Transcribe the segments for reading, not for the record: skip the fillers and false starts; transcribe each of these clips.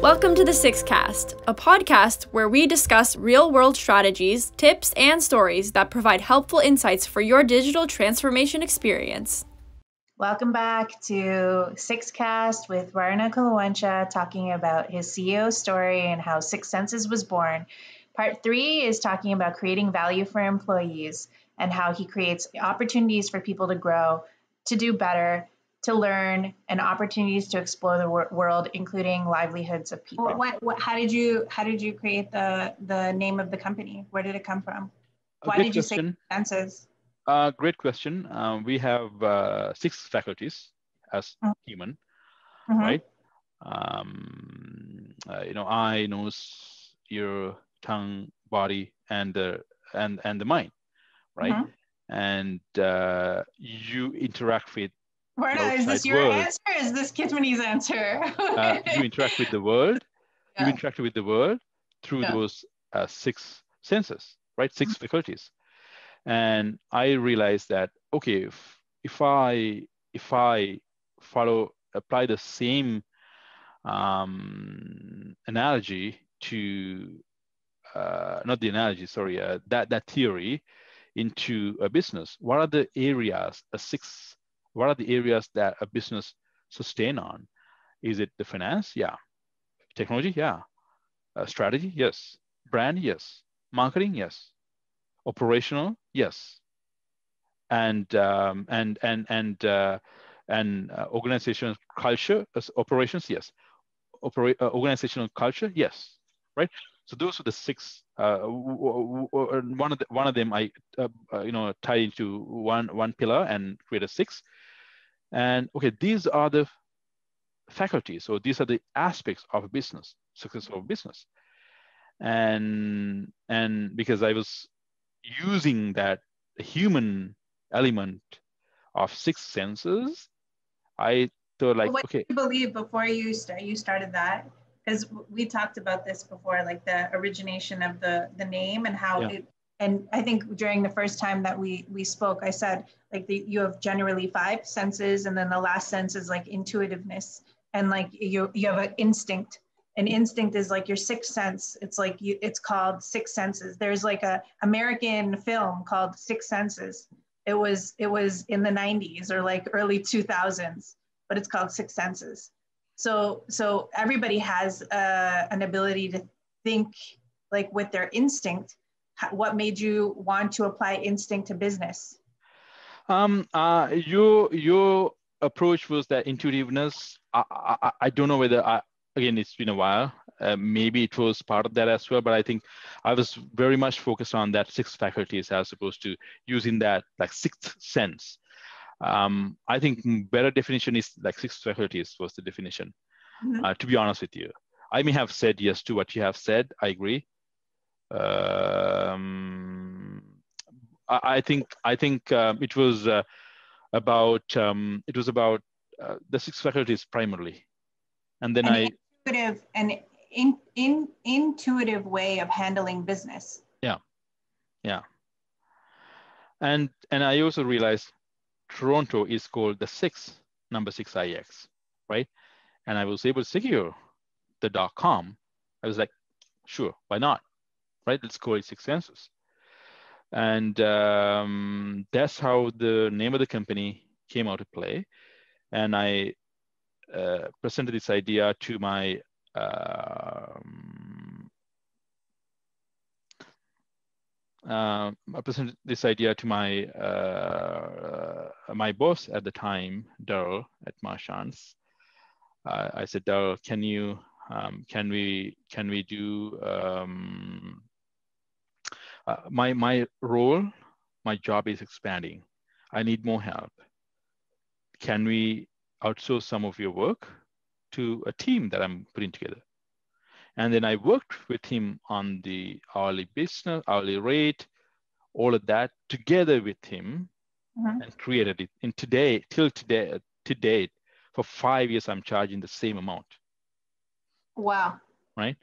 Welcome to the Sixcast, a podcast where we discuss real-world strategies, tips, and stories that provide helpful insights for your digital transformation experience. Welcome back to Sixcast with Waruna talking about his CEO story and how Six Senses was born. Part 3 is talking about creating value for employees and how he creates opportunities for people to grow, to do better, to learn, and opportunities to explore the world, including livelihoods of people. How did you create the name of the company? Where did it come from? Why did you say Six Senses? Great question. We have 6 faculties as human, right? Eye, nose, ear, tongue, body, and the mind, right? And you interact with. Waruna, is this your answer? Or is this Kitmani's answer? You interact with the world. Yeah. You interact with the world through those 6 senses, right? 6 faculties. And I realized that, okay, if I apply the same analogy to that theory into a business, what are the areas that a business sustain on? Is it the finance? Yeah. Technology? Yeah. Strategy? Yes. Brand? Yes. Marketing? Yes. Operational? Yes. And organizational culture, operations? Yes. Organizational culture? Yes. Right. So those are the 6. One of them I tie into one pillar and create a 6. And okay, these are the faculties. So these are the aspects of a business, success of a business. And because I was using that human element of 6 senses, I thought like, what did you believe before you started that? Because we talked about this before, like the origination of the name and how it. And I think during the first time that we spoke, I said like you have generally 5 senses, and then the last sense is like intuitiveness, and like you have an instinct. An instinct is like your 6th sense. It's like it's called 6 Senses. There's like a American film called 6 Senses. It was in the 90s or like early 2000s, but it's called 6 Senses. So everybody has an ability to think like with their instinct. What made you want to apply instinct to business? Your approach was that intuitiveness. I don't know whether again, it's been a while. Maybe it was part of that as well, but I think I was very much focused on that 6 faculties as opposed to using that like 6th sense. I think better definition is like 6 faculties was the definition. To be honest with you, I may have said yes to what you have said. I agree. I think it was about the 6 faculties primarily, and then intuitive way of handling business. Yeah. And I also realized Toronto is called the number 6 IX, right? And I was able to secure the .com. I was like, sure, why not? Right? Let's call it 6 Senses. And that's how the name of the company came out to play. And I presented this idea to my my boss at the time, Daryl at Marchand's. I said, Daryl, can we do my role? My job is expanding. I need more help. Can we outsource some of your work to a team that I'm putting together? And then I worked with him on the hourly rate, all of that together with him, and created it. And to date, for 5 years, I'm charging the same amount. Wow. Right?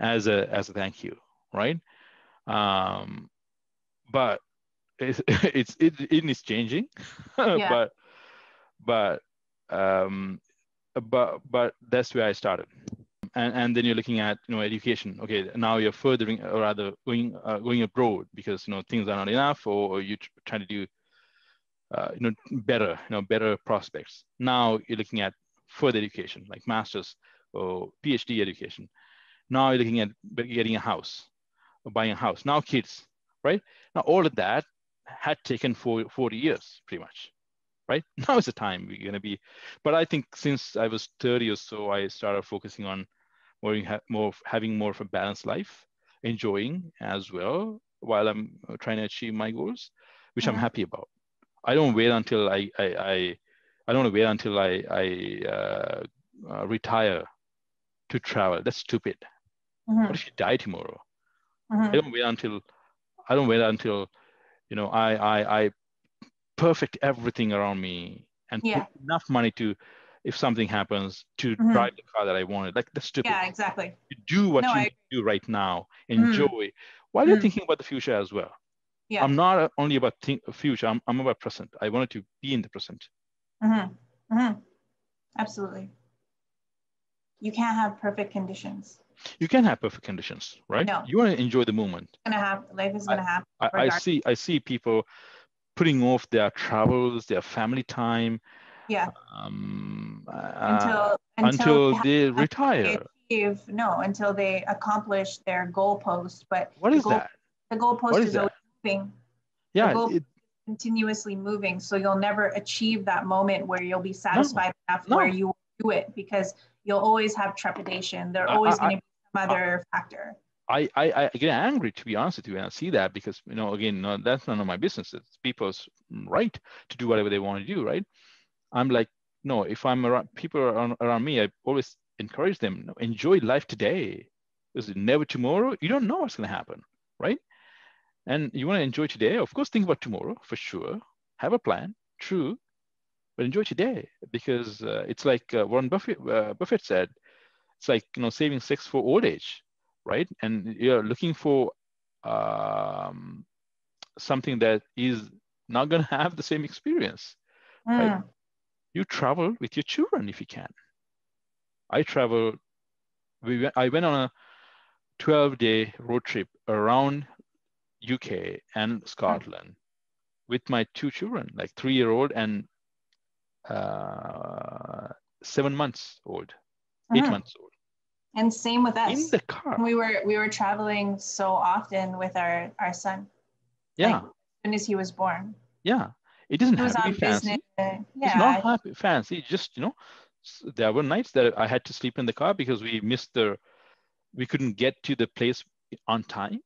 As a thank you, right? But it is changing. Yeah. but that's where I started. and then you're looking at, education. Okay, now you're furthering, or rather going abroad because, things are not enough, or you trying to do, better, better prospects. Now you're looking at further education, like master's or PhD education. Now you're looking at getting a house or buying a house. Now kids, right? Now all of that had taken 40 years, pretty much, right? Now is the time we're going to be. But I think since I was 30 or so, I started focusing on having more of a balanced life, enjoying as well while I'm trying to achieve my goals, which I'm happy about. I don't wait until I don't want to wait until I retire to travel. That's stupid. What if you die tomorrow? I don't wait until I perfect everything around me and put enough money to, if something happens, to drive the car that I wanted. Like, that's stupid. Yeah, exactly. You do what you do right now. Enjoy while you're thinking about the future as well. Yeah. I'm not only about future. I'm about present. I wanted to be in the present. Absolutely. You can't have perfect conditions. You can have perfect conditions, right? No. You want to enjoy the moment. Life is gonna happen. I see people putting off their travels, their family time. Yeah. Until they retire. Until they accomplish their goalpost. But what is that? The goalpost is always moving. Yeah. The goalpost is continuously moving. So you'll never achieve that moment where you'll be satisfied enough where you will do it, because you'll always have trepidation. There's always going to be some other factor. I get angry, to be honest with you, when I see that, because, again, that's none of my business. It's people's right to do whatever they want to do, right? I'm like, no, if I'm around people around me, I always encourage them, enjoy life today. Because never tomorrow, you don't know what's going to happen, right? And you want to enjoy today. Of course, think about tomorrow for sure. Have a plan, true, but enjoy today, because it's like Warren Buffett said, it's like, saving 6 for old age, right? And you're looking for something that is not going to have the same experience, right? You travel with your children if you can. I went on a 12-day road trip around UK and Scotland with my 2 children, like 3-year-old and 7 months old, 8 months old. And same with us. In the car. We were traveling so often with our son. Yeah. Like, as soon as he was born. Yeah. It doesn't have to be fancy. It's not fancy. Just, there were nights that I had to sleep in the car because we couldn't get to the place on time,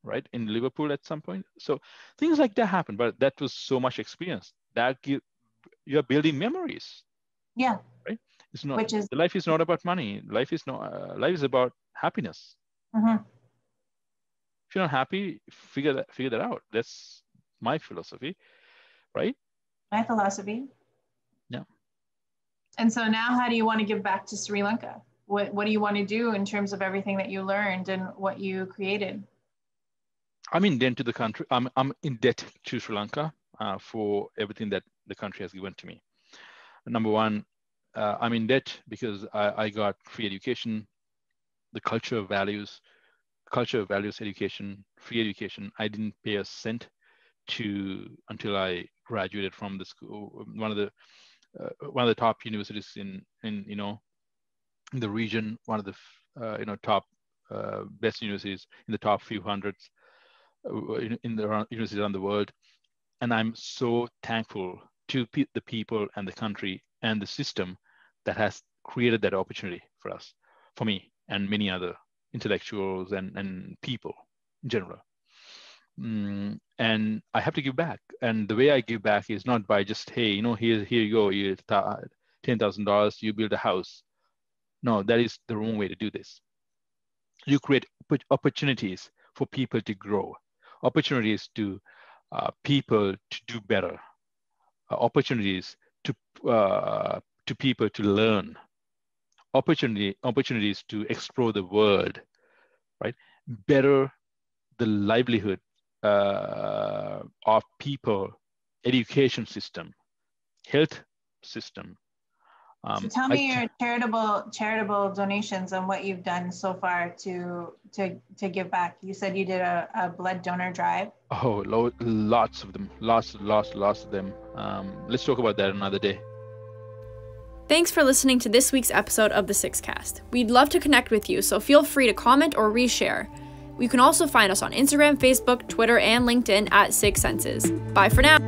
right? In Liverpool at some point. So things like that happen, but that was so much experience that you're building memories. Yeah. Right. It's not, life is not about money. Life is about happiness. If you're not happy, figure that out. That's my philosophy, right? My philosophy. Yeah. And so now, how do you want to give back to Sri Lanka? What do you want to do in terms of everything that you learned and what you created? I'm in debt to the country. I'm in debt to Sri Lanka for everything that the country has given to me. Number one, I'm in debt because I got free education, the culture of values education, free education. I didn't pay a cent until I graduated from the school, one of the top universities in the region, one of the top best universities in the top few hundreds in the universities around the world. And I'm so thankful to the people and the country and the system that has created that opportunity for me and many other intellectuals and people in general. And I have to give back. And the way I give back is not by just, hey, here you go, you $10,000, you build a house. No, that is the wrong way to do this. You create opportunities for people to grow, opportunities to people to do better, opportunities to people to learn, opportunities to explore the world, right? Better the livelihood of people, education system, health system, So tell me your charitable donations and what you've done so far to give back. You said you did a blood donor drive. Oh, lots of them, lots of them. Let's talk about that another day. Thanks for listening to this week's episode of the Sixcast. We'd love to connect with you, so feel free to comment or reshare. You can also find us on Instagram, Facebook, Twitter, and LinkedIn at Six Senses. Bye for now.